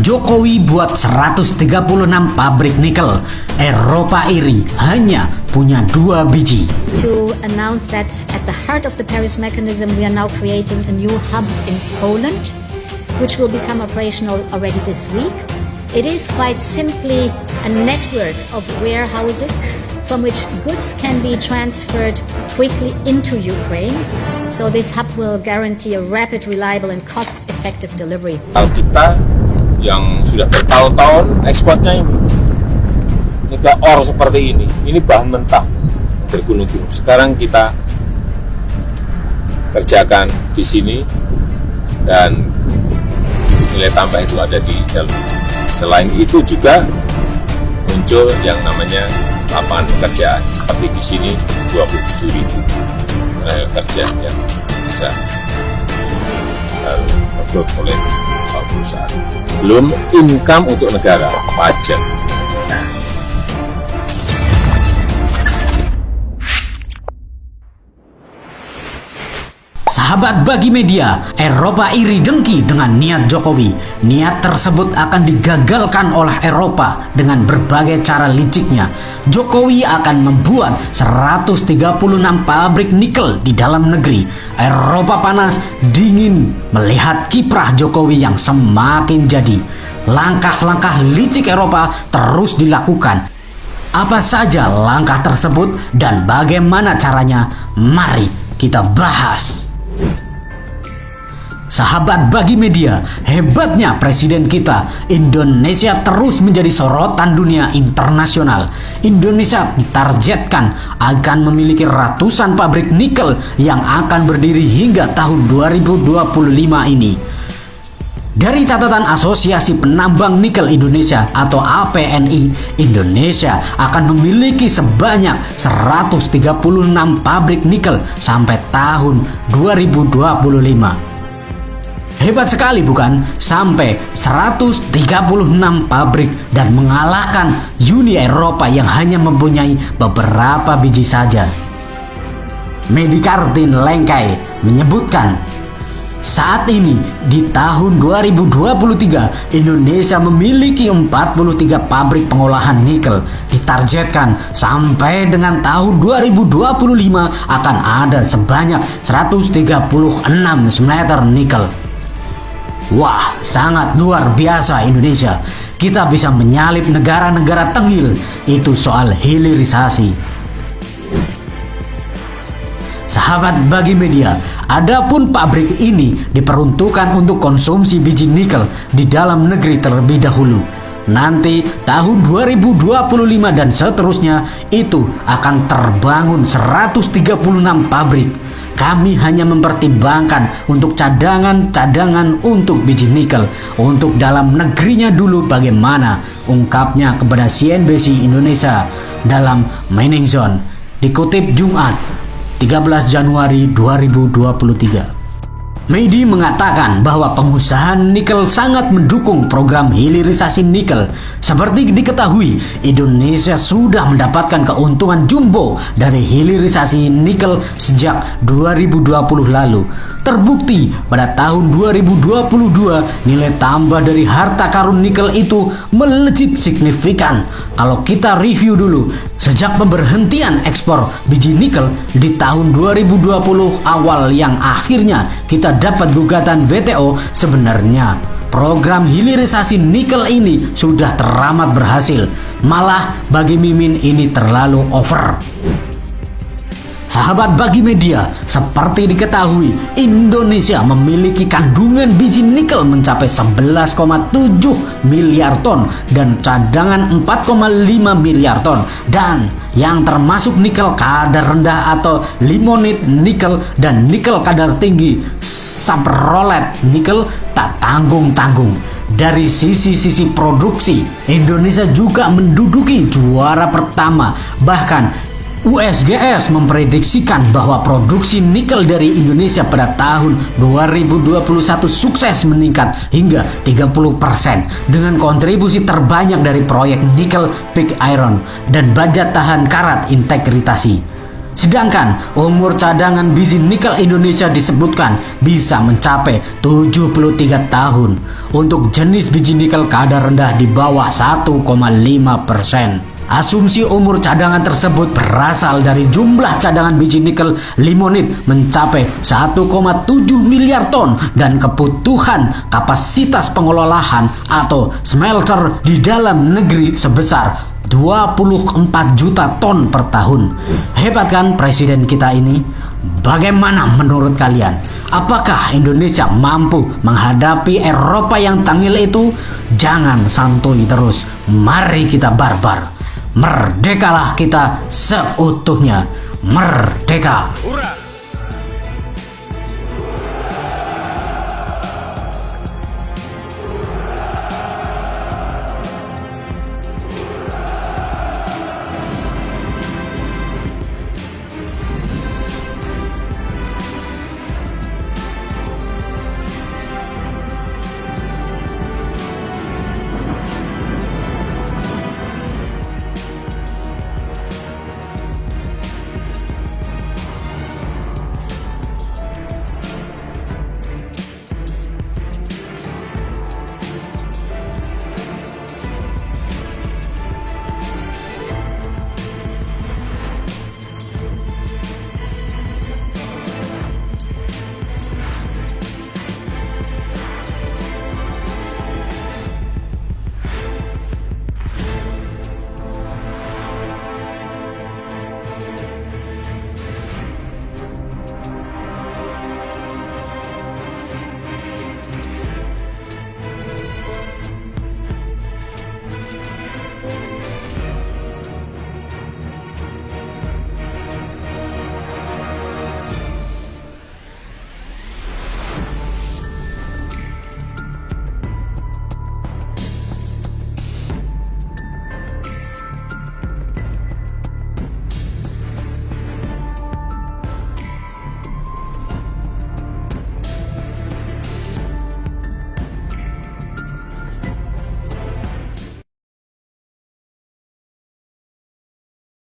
Jokowi buat 136 pabrik nikel. Eropa iri hanya punya 2 biji. To announce that at the heart of the Paris mechanism we are now creating a new hub in Poland, which will become operational already this week. It is quite simply a network of warehouses from which goods can be transferred quickly into Ukraine. So this hub will guarantee a rapid, reliable and cost-effective delivery. Kita yang sudah bertahun-tahun ekspornya ini ke ore seperti ini bahan mentah bergunung-gunung. Sekarang kita kerjakan di sini dan nilai tambah itu ada di dalam. Selain itu juga muncul yang namanya lapangan pekerjaan seperti di sini 27.000 tenaga kerja yang bisa rekrut oleh perusahaan. Belum income untuk negara, pajak. Sahabat Bagi Media, Eropa iri dengki dengan niat Jokowi. Niat tersebut akan digagalkan oleh Eropa dengan berbagai cara liciknya. Jokowi akan membuat 136 pabrik nikel di dalam negeri. Eropa panas dingin melihat kiprah Jokowi yang semakin jadi. Langkah-langkah licik Eropa terus dilakukan. Apa saja langkah tersebut dan bagaimana caranya? Mari kita bahas. Sahabat Bagi Media, hebatnya presiden kita. Indonesia terus menjadi sorotan dunia internasional. Indonesia ditargetkan akan memiliki ratusan pabrik nikel yang akan berdiri hingga tahun 2025 ini. Dari catatan Asosiasi Penambang Nikel Indonesia atau APNI, Indonesia akan memiliki sebanyak 136 pabrik nikel sampai tahun 2025. Hebat sekali bukan? Sampai 136 pabrik dan mengalahkan Uni Eropa yang hanya mempunyai beberapa biji saja. Medikartin Lengkai menyebutkan, saat ini di tahun 2023 Indonesia memiliki 43 pabrik pengolahan nikel. Ditargetkan sampai dengan tahun 2025 akan ada sebanyak 136 smelter nikel. Wah, sangat luar biasa Indonesia. Kita bisa menyalip negara-negara tengil. Itu soal hilirisasi. Sahabat Bagi Media, adapun pabrik ini diperuntukkan untuk konsumsi biji nikel di dalam negeri terlebih dahulu. Nanti tahun 2025 dan seterusnya itu akan terbangun 136 pabrik. Kami hanya mempertimbangkan untuk cadangan untuk biji nikel. Untuk dalam negerinya dulu bagaimana, ungkapnya kepada CNBC Indonesia dalam Mining Zone. Dikutip Jumat 13 Januari 2023. Medi mengatakan bahwa pengusaha nikel sangat mendukung program hilirisasi nikel. Seperti diketahui, Indonesia sudah mendapatkan keuntungan jumbo dari hilirisasi nikel sejak 2020 lalu. Terbukti pada tahun 2022 nilai tambah dari harta karun nikel itu melejit signifikan. Kalau kita review dulu, sejak pemberhentian ekspor biji nikel di tahun 2020 awal yang akhirnya kita dapat gugatan WTO, sebenarnya program hilirisasi nikel ini sudah teramat berhasil. Malah bagi Mimin ini terlalu over. Sahabat Bagi Media, seperti diketahui, Indonesia memiliki kandungan biji nikel mencapai 11,7 miliar ton dan cadangan 4,5 miliar ton. Dan yang termasuk nikel kadar rendah atau limonit nikel dan nikel kadar tinggi saprolet nikel tak tanggung-tanggung. Dari sisi produksi, Indonesia juga menduduki juara pertama. Bahkan USGS memprediksikan bahwa produksi nikel dari Indonesia pada tahun 2021 sukses meningkat hingga 30% dengan kontribusi terbanyak dari proyek nikel pig iron dan baja tahan karat integritasi. Sedangkan umur cadangan biji nikel Indonesia disebutkan bisa mencapai 73 tahun untuk jenis biji nikel kadar rendah di bawah 1,5%. Asumsi umur cadangan tersebut berasal dari jumlah cadangan biji nikel limonit mencapai 1,7 miliar ton dan kebutuhan kapasitas pengelolaan atau smelter di dalam negeri sebesar 24 juta ton per tahun. Hebat kan presiden kita ini? Bagaimana menurut kalian? Apakah Indonesia mampu menghadapi Eropa yang tangil itu? Jangan santuy terus. Mari kita barbar. Merdekalah kita seutuhnya. Merdeka. Hurra!